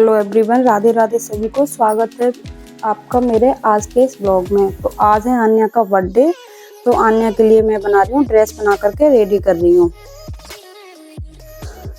Hello everyone, Radhe Radhe सभी को। स्वागत है आपका मेरे आज के इस ब्लॉग में। तो आज है आन्या का बर्थडे। तो आन्या के लिए मैं बना रही हूँ, ड्रेस बना करके रेडी कर रही हूँ।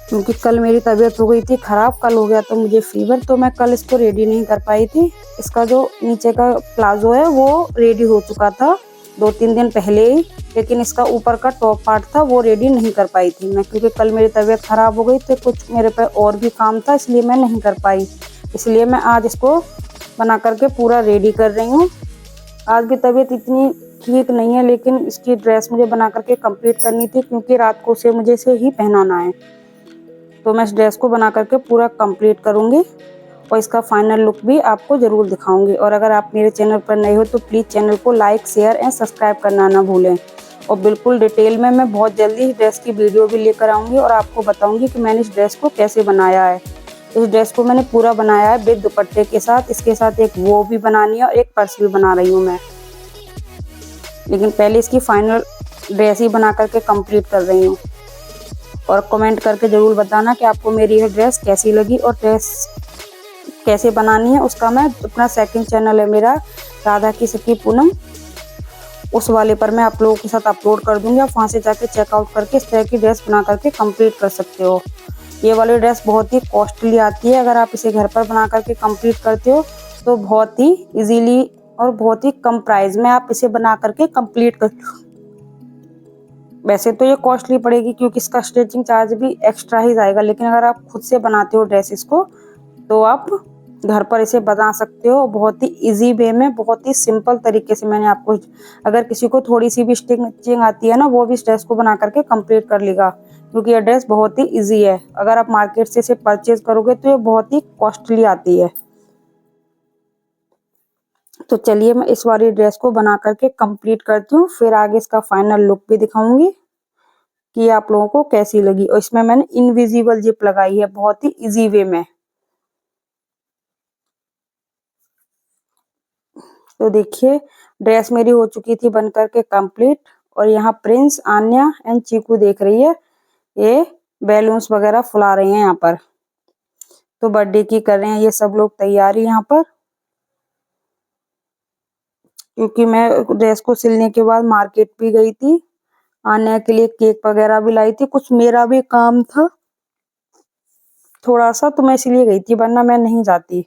क्योंकि कल मेरी तबीयत हो गई थी ख़राब, कल हो गया तो मुझे फीवर, तो मैं कल इसको रेडी नहीं कर पाई थी। इसका जो नीचे का प्लाजो है वो रेडी हो चुका था 2-3 दिन पहले ही, लेकिन इसका ऊपर का टॉप पार्ट था वो रेडी नहीं कर पाई थी मैं, क्योंकि कल मेरी तबीयत ख़राब हो गई तो कुछ मेरे पे और भी काम था, इसलिए मैं नहीं कर पाई। इसलिए मैं आज इसको बना करके पूरा रेडी कर रही हूँ। आज भी तबीयत इतनी ठीक नहीं है, लेकिन इसकी ड्रेस मुझे बना करके कंप्लीट करनी थी, क्योंकि रात को उसे मुझे से ही पहनाना है। तो मैं इस ड्रेस को बना करके पूरा कंप्लीट करूँगी और इसका फाइनल लुक भी आपको ज़रूर दिखाऊंगी। और अगर आप मेरे चैनल पर नए हो तो प्लीज़ चैनल को लाइक, शेयर एंड सब्सक्राइब करना ना भूलें। और बिल्कुल डिटेल में मैं बहुत जल्दी इस ड्रेस की वीडियो भी लेकर आऊँगी और आपको बताऊँगी कि मैंने इस ड्रेस को कैसे बनाया है। इस ड्रेस को मैंने पूरा बनाया है विद दुपट्टे के साथ। इसके साथ एक वो भी बनानी है और एक पर्स भी बना रही हूँ मैं, लेकिन पहले इसकी फाइनल ड्रेस ही बना करके कंप्लीट कर रही हूँ। और कमेंट करके ज़रूर बताना कि आपको मेरी यह ड्रेस कैसी लगी और ड्रेस कैसे बनानी है। उसका मैं अपना सेकंड चैनल है मेरा, राधा की सखी पूनम, उस वाले पर मैं आप लोगों के साथ अपलोड कर दूंगी। आप वहाँ से जाके चेकआउट करके इस तरह की ड्रेस बना करके कंप्लीट कर सकते हो। ये वाली ड्रेस बहुत ही कॉस्टली आती है। अगर आप इसे घर पर बना करके कंप्लीट करते हो तो बहुत ही इजीली और बहुत ही कम प्राइस में आप इसे बना करके कंप्लीट कर। वैसे तो ये कॉस्टली पड़ेगी क्योंकि इसका स्टिचिंग चार्ज भी एक्स्ट्रा ही जाएगा, लेकिन अगर आप खुद से बनाते हो ड्रेसेस को तो आप घर पर इसे बना सकते हो बहुत ही इजी वे में, बहुत ही सिंपल तरीके से। मैंने आपको, अगर किसी को थोड़ी सी भी स्टिचिंग आती है ना, वो भी इस ड्रेस को बना करके कंप्लीट कर लेगा, क्योंकि यह ड्रेस बहुत ही इजी है। अगर आप मार्केट से इसे परचेज करोगे तो ये बहुत ही कॉस्टली आती है। तो चलिए मैं इस वाली ड्रेस को बना करके कंप्लीट करती हूँ, फिर आगे इसका फाइनल लुक भी दिखाऊंगी कि आप लोगों को कैसी लगी। और इसमें मैंने इनविजिबल जिप लगाई है बहुत ही इजी वे में। तो देखिए ड्रेस मेरी हो चुकी थी बन करके कंप्लीट। और यहाँ प्रिंस, आन्या एंड चीकू देख रही है, ये बैलून्स वगैरह फुला रही हैं यहाँ पर। तो बर्थडे की कर रहे हैं ये सब लोग तैयारी यहाँ पर, क्योंकि मैं ड्रेस को सिलने के बाद मार्केट भी गई थी, आन्या के लिए केक वगैरह भी लाई थी, कुछ मेरा भी काम था थोड़ा सा, तो मैं इसलिए गई थी, वरना मैं नहीं जाती।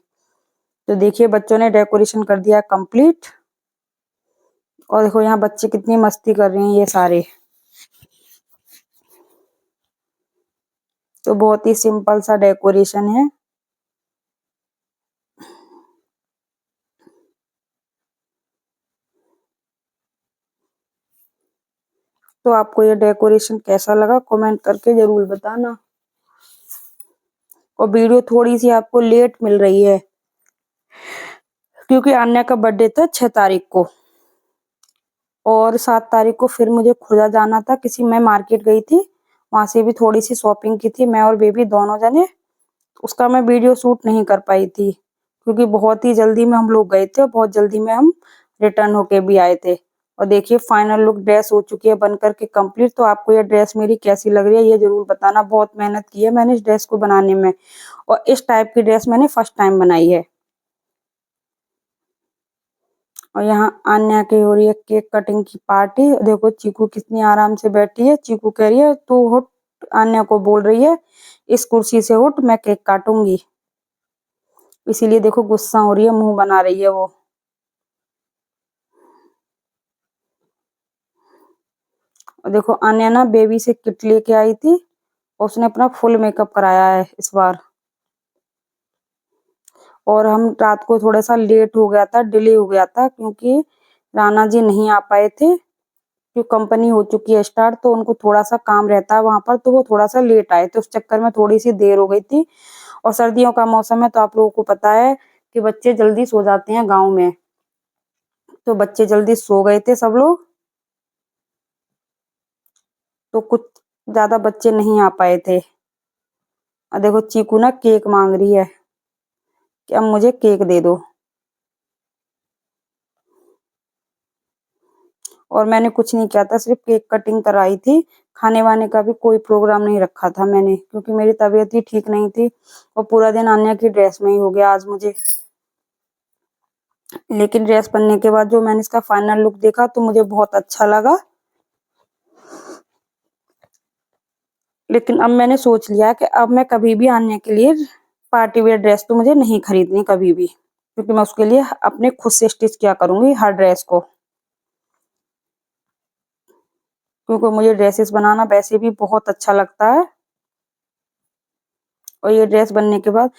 तो देखिए बच्चों ने डेकोरेशन कर दिया कंप्लीट। और देखो यहाँ बच्चे कितनी मस्ती कर रहे हैं ये सारे। तो बहुत ही सिंपल सा डेकोरेशन है। तो आपको ये डेकोरेशन कैसा लगा कमेंट करके जरूर बताना। और वीडियो थोड़ी सी आपको लेट मिल रही है क्योंकि आन्या का बर्थडे था 6 तारीख को, और 7 तारीख को फिर मुझे खुदा जाना था किसी, मैं मार्केट गई थी, वहां से भी थोड़ी सी शॉपिंग की थी मैं और बेबी दोनों जने। उसका मैं वीडियो शूट नहीं कर पाई थी क्योंकि बहुत ही जल्दी में हम लोग गए थे और बहुत जल्दी में हम रिटर्न होके भी आए थे। और देखिए फाइनल लुक ड्रेस हो चुकी है बनकर के कंप्लीट। तो आपको ये ड्रेस मेरी कैसी लग रही है ये जरूर बताना। बहुत मेहनत की है मैंने इस ड्रेस को बनाने में, और इस टाइप की ड्रेस मैंने फर्स्ट टाइम बनाई है। और यहाँ आन्या की हो रही है केक कटिंग की पार्टी। देखो चीकू कितनी आराम से बैठी है। चीकू कह रही है तू उठ, आन्या को बोल रही है इस कुर्सी से उठ, मैं केक काटूंगी। इसीलिए देखो गुस्सा हो रही है, मुंह बना रही है वो। और देखो आन्या ना बेबी से किट लेके आई थी और उसने अपना फुल मेकअप कराया है इस बार। और हम रात को थोड़ा सा लेट हो गया था, डिले हो गया था, क्योंकि राणा जी नहीं आ पाए थे, क्योंकि कंपनी हो चुकी है स्टार्ट, तो उनको थोड़ा सा काम रहता है वहां पर, तो वो थोड़ा सा लेट आए थे, उस चक्कर में थोड़ी सी देर हो गई थी। और सर्दियों का मौसम है तो आप लोगों को पता है कि बच्चे जल्दी सो जाते हैं गाँव में, तो बच्चे जल्दी सो गए थे सब लोग, तो कुछ ज्यादा बच्चे नहीं आ पाए थे। और देखो चीकू ना केक मांग रही है कि अब मुझे केक दे दो। और मैंने कुछ नहीं किया था, सिर्फ केक कटिंग कराई थी। खाने वाने का भी कोई प्रोग्राम नहीं रखा था मैंने, क्योंकि मेरी तबीयत ही ठीक नहीं थी और पूरा दिन अन्या की ड्रेस में ही हो गया आज मुझे। लेकिन ड्रेस पहनने के बाद जो मैंने इसका फाइनल लुक देखा तो मुझे बहुत अच्छा लगा। लेकिन अब मैंने सोच लिया कि अब मैं कभी भी अन्या के लिए पार्टी वेयर ड्रेस तो मुझे नहीं खरीदनी कभी भी, क्योंकि मैं उसके लिए अपने खुद से स्टिच किया करूंगी हर ड्रेस को, क्योंकि मुझे ड्रेसेस बनाना वैसे भी बहुत अच्छा लगता है। और ये ड्रेस बनने के बाद,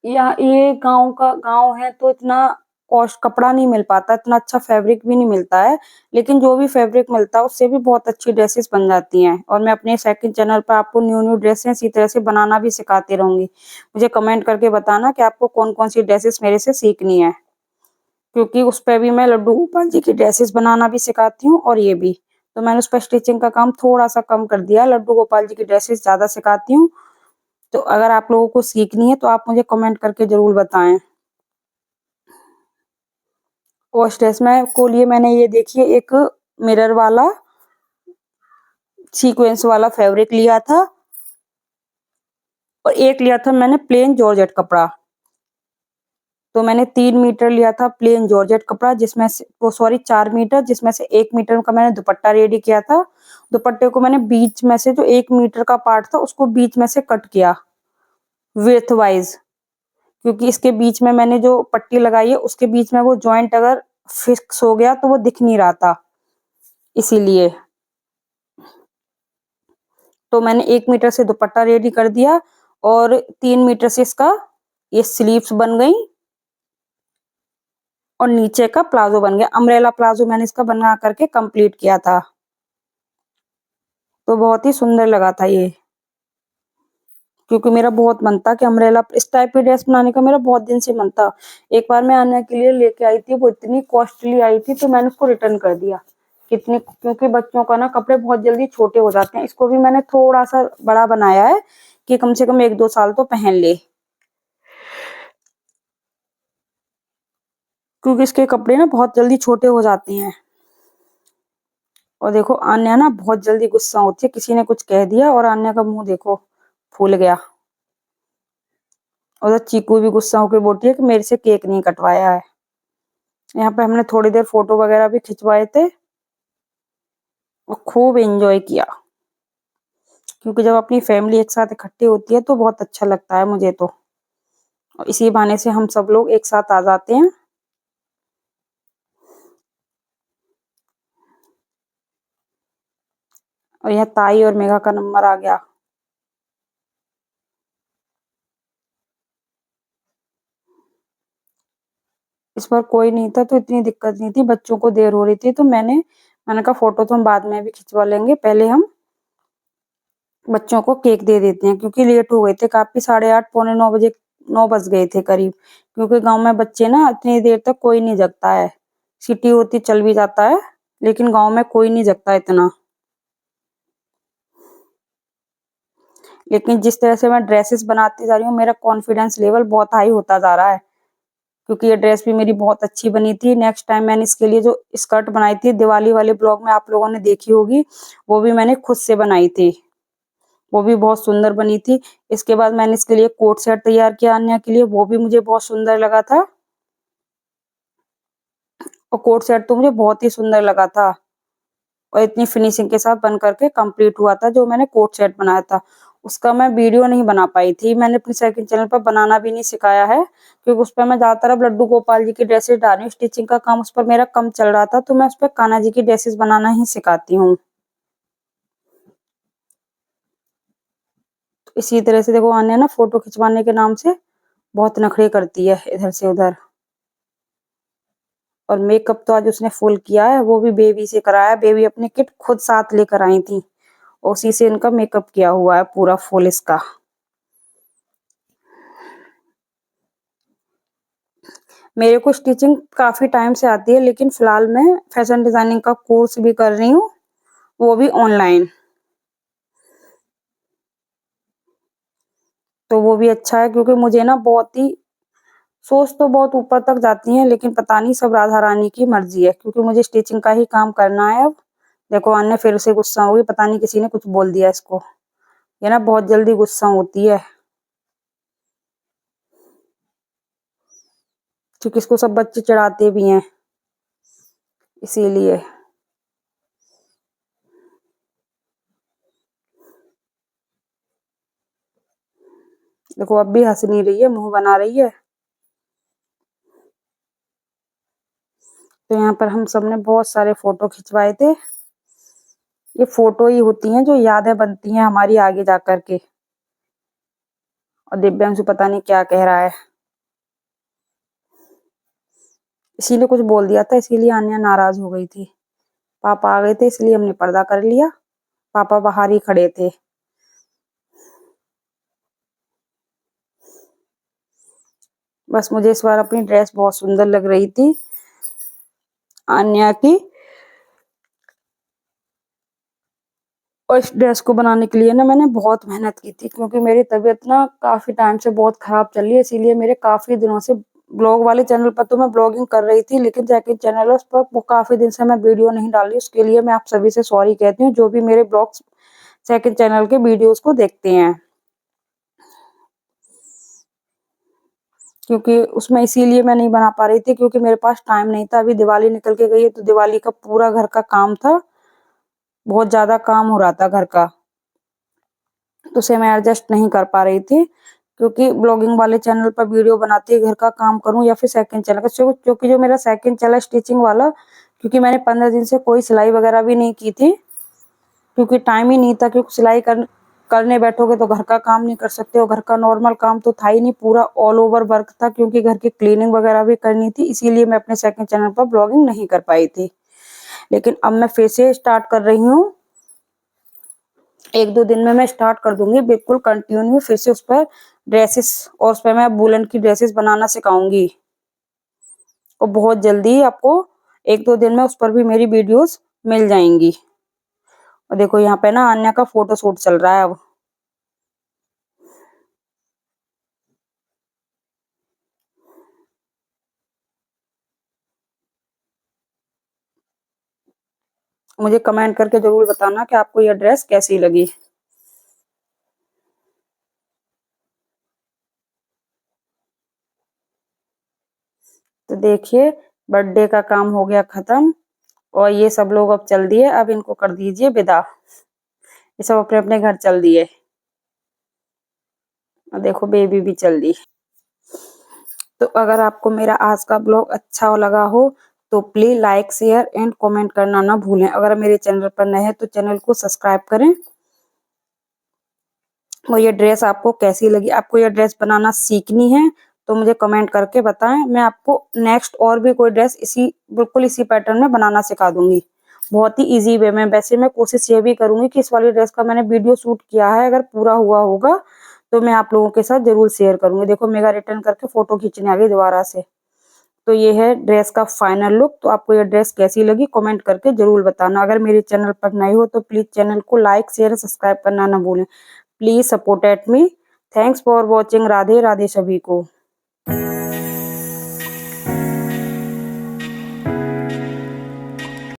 या ये गांव है तो इतना कॉस्ट कपड़ा नहीं मिल पाता, इतना अच्छा फैब्रिक भी नहीं मिलता है। लेकिन जो भी फैब्रिक मिलता है उससे भी बहुत अच्छी ड्रेसेस बन जाती हैं। और मैं अपने सेकंड चैनल पर आपको न्यू न्यू ड्रेसेस इसी तरह से बनाना भी सिखाती रहूंगी। मुझे कमेंट करके बताना कि आपको कौन कौन सी ड्रेसेस मेरे से सीखनी है, क्योंकि उस पर भी मैं लड्डू गोपाल जी की ड्रेसेस बनाना भी सिखाती हूँ और ये भी। तो मैंने उस पर स्टिचिंग का काम थोड़ा सा कम कर दिया, लड्डू गोपाल जी की ड्रेसेस ज्यादा सिखाती हूँ। तो अगर आप लोगों को सीखनी है तो आप मुझे कमेंट करके जरूर बताएं। और स्ट्रेस में को लिए मैंने ये देखिए एक मिरर वाला सीक्वेंस वाला फैब्रिक लिया था, और एक लिया था मैंने प्लेन जॉर्जेट कपड़ा। तो मैंने 3 मीटर लिया था प्लेन जॉर्जेट कपड़ा, जिसमें से वो सॉरी 4 मीटर, जिसमें से 1 मीटर का मैंने दुपट्टा रेडी किया था। दुपट्टे को मैंने बीच में से जो 1 मीटर का पार्ट था उसको बीच में से कट किया विड्थ वाइज, क्योंकि इसके बीच में मैंने जो पट्टी लगाई है उसके बीच में वो जॉइंट अगर फिक्स हो गया तो वो दिख नहीं रहा था, इसीलिए। तो मैंने 1 मीटर से दुपट्टा रेडी कर दिया और 3 मीटर से इसका ये स्लीव्स बन गई और नीचे का प्लाजो बन गया। अम्ब्रेला प्लाजो मैंने इसका बना करके कंप्लीट किया था। तो बहुत ही सुंदर लगा था ये, क्योंकि मेरा बहुत मन था कि अम्ब्रेला इस टाइप की ड्रेस बनाने का, मेरा बहुत दिन से मन था। एक बार मैं आने के लिए लेके आई थी, वो इतनी कॉस्टली आई थी तो मैंने उसको रिटर्न कर दिया। कितने, क्योंकि बच्चों का ना कपड़े बहुत जल्दी छोटे हो जाते हैं। इसको भी मैंने थोड़ा सा बड़ा बनाया है कि कम से कम 1-2 साल तो पहन ले, क्योंकि इसके कपड़े ना बहुत जल्दी छोटे हो जाते हैं। और देखो आन्या ना बहुत जल्दी गुस्सा होती है, किसी ने कुछ कह दिया और आन्या का मुंह देखो फूल गया। और चीकू भी गुस्सा होकर बोलती है कि मेरे से केक नहीं कटवाया है। यहाँ पे हमने थोड़ी देर फोटो वगैरह भी खिंचवाए थे और खूब एंजॉय किया, क्योंकि जब अपनी फैमिली एक साथ इकट्ठी होती है तो बहुत अच्छा लगता है मुझे तो। और इसी बहाने से हम सब लोग एक साथ आ जाते हैं। और यहाँ ताई और मेघा का नंबर आ गया। इस बार कोई नहीं था तो इतनी दिक्कत नहीं थी, बच्चों को देर हो रही थी तो मैंने कहा फोटो तो हम बाद में भी खिंचवा लेंगे, पहले हम बच्चों को केक दे देते हैं, क्योंकि लेट हो गए थे काफी, 8:30 9:45 9 बज गए थे करीब। क्योंकि गांव में बच्चे ना इतनी देर तक कोई नहीं जगता है, सिटी होती चल भी जाता है, लेकिन गांव में कोई नहीं जगता इतना। लेकिन जिस तरह से मैं ड्रेसेस बनाती जा रही हूँ मेरा कॉन्फिडेंस लेवल बहुत हाई होता जा रहा है, क्योंकि ये ड्रेस भी मेरी बहुत अच्छी बनी थी। नेक्स्ट टाइम मैंने इसके लिए जो स्कर्ट बनाई थी दिवाली वाले ब्लॉग में आप लोगों ने देखी होगी, वो भी मैंने खुद से बनाई थी, वो भी बहुत सुंदर बनी थी। इसके बाद मैंने इसके लिए कोट सेट तैयार किया अन्या के लिए, वो भी मुझे बहुत सुंदर लगा था। और कोट सेट तो मुझे बहुत ही सुंदर लगा था और इतनी फिनिशिंग के साथ बन करके कंप्लीट हुआ था। जो मैंने कोट सेट बनाया था उसका मैं वीडियो नहीं बना पाई थी, मैंने अपने सेकंड चैनल पर बनाना भी नहीं सिखाया है, क्योंकि उस पर मैं ज्यादातर अब लड्डू गोपाल जी की ड्रेसेस डाल रही हूँ। स्टिचिंग का काम उस पर मेरा कम चल रहा था तो मैं उस पर कान्हा जी की ड्रेसेस बनाना ही सिखाती हूँ। तो इसी तरह से देखो आने ना फोटो खिंचवाने के नाम से बहुत नखरे करती है इधर से उधर। और मेकअप तो आज उसने फुल किया है, वो भी बेबी से कराया, बेबी अपनी किट खुद साथ लेकर आई थी, उसी से इनका मेकअप किया हुआ है पूरा फुल इसका। मेरे को स्टिचिंग काफी टाइम से आती है, लेकिन फिलहाल मैं फैशन डिजाइनिंग का कोर्स भी कर रही हूँ, वो भी ऑनलाइन। तो वो भी अच्छा है, क्योंकि मुझे ना बहुत ही सोच तो बहुत ऊपर तक जाती हैं, लेकिन पता नहीं सब राधा रानी की मर्जी है, क्योंकि मुझे स्टिचिंग का ही काम करना है अब। देखो अन्य फिर से गुस्सा होगी, पता नहीं किसी ने कुछ बोल दिया इसको। ये ना बहुत जल्दी गुस्सा होती है, क्योंकि इसको सब बच्चे चिढ़ाते भी हैं, इसीलिए। देखो अब भी हंस नहीं रही है, मुंह बना रही है। तो यहाँ पर हम सबने बहुत सारे फोटो खिंचवाए थे। ये फोटो ही होती हैं जो यादें बनती हैं हमारी आगे जा कर के। और दिव्यांशु पता नहीं क्या कह रहा है, इसी ने कुछ बोल दिया था, इसीलिए आन्या नाराज हो गई थी। पापा आ गए थे इसलिए हमने पर्दा कर लिया, पापा बाहर ही खड़े थे। बस मुझे इस बार अपनी ड्रेस बहुत सुंदर लग रही थी आन्या की। और इस ड्रेस को बनाने के लिए ना मैंने बहुत मेहनत की थी, क्योंकि मेरी तबीयत ना काफी टाइम से बहुत खराब चल रही है, इसीलिए मेरे काफी दिनों से ब्लॉग वाले चैनल पर तो मैं ब्लॉगिंग कर रही थी, लेकिन सेकंड चैनल है उस पर वो काफी दिन से मैं वीडियो नहीं डाल रही। उसके लिए मैं आप सभी से सॉरी कहती हूँ, जो भी मेरे ब्लॉग्स सेकंड चैनल के वीडियोस को देखते हैं, क्योंकि उसमें इसीलिए मैं नहीं बना पा रही थी, क्योंकि मेरे पास टाइम नहीं था। अभी दिवाली निकल के गई है, तो दिवाली का पूरा घर का काम था, बहुत ज्यादा काम हो रहा था घर का, तो उसे मैं एडजस्ट नहीं कर पा रही थी। क्योंकि ब्लॉगिंग वाले चैनल पर वीडियो बनाती है, घर का काम करूं या फिर सेकंड चैनल का, क्योंकि जो मेरा सेकंड चैनल स्टिचिंग वाला, क्योंकि मैंने 15 दिन से कोई सिलाई वगैरह भी नहीं की थी, क्योंकि टाइम ही नहीं था। क्योंकि सिलाई करने बैठोगे तो घर का काम नहीं कर सकते, और घर का नॉर्मल काम तो था ही नहीं, पूरा ऑल ओवर वर्क था, क्योंकि घर की क्लीनिंग वगैरह भी करनी थी, इसीलिए मैं अपने सेकंड चैनल पर ब्लॉगिंग नहीं कर पाई थी। लेकिन अब मैं फिर से स्टार्ट कर रही हूँ, 1-2 दिन में मैं स्टार्ट कर दूंगी बिल्कुल कंटिन्यू, फिर से उस पर ड्रेसेस, और उस पर मैं वूलन की ड्रेसेस बनाना सिखाऊंगी। और बहुत जल्दी आपको 1-2 दिन में उस पर भी मेरी वीडियोस मिल जाएंगी। और देखो यहाँ पे ना अन्या का फोटो शूट चल रहा है अब। मुझे कमेंट करके जरूर बताना कि आपको यह ड्रेस कैसी लगी। तो देखिए बर्थडे का काम हो गया खत्म, और ये सब लोग अब चल दिए, अब इनको कर दीजिए विदा। ये सब अपने अपने घर चल दिए, और देखो बेबी भी चल दी। तो अगर आपको मेरा आज का ब्लॉग अच्छा लगा हो तो please like share and comment करना ना भूलें। अगर मेरे चैनल पर नए हैं तो चैनल को सब्सक्राइब करें। और ये ड्रेस आपको कैसी लगी, आपको ये ड्रेस बनाना सीखनी है तो मुझे कमेंट करके बताएं, मैं आपको नेक्स्ट और भी कोई ड्रेस बिल्कुल इसी पैटर्न में बनाना सिखा दूंगी, बहुत ही इजी वे में। वैसे मैं कोशिश ये भी करूंगी कि इस वाली ड्रेस का मैंने वीडियो शूट किया है, अगर पूरा हुआ होगा तो मैं आप लोगों के साथ जरूर शेयर करूंगी। देखो मेगा रिटर्न करके फोटो खींचने आ गई दोबारा से। तो ये है ड्रेस का फाइनल लुक। तो आपको ये ड्रेस कैसी लगी कमेंट करके जरूर बताना। अगर मेरे चैनल पर नए हो तो प्लीज चैनल को लाइक शेयर सब्सक्राइब करना ना भूलें। Please support at me. Thanks for watching. Radhe Radhe सभी को।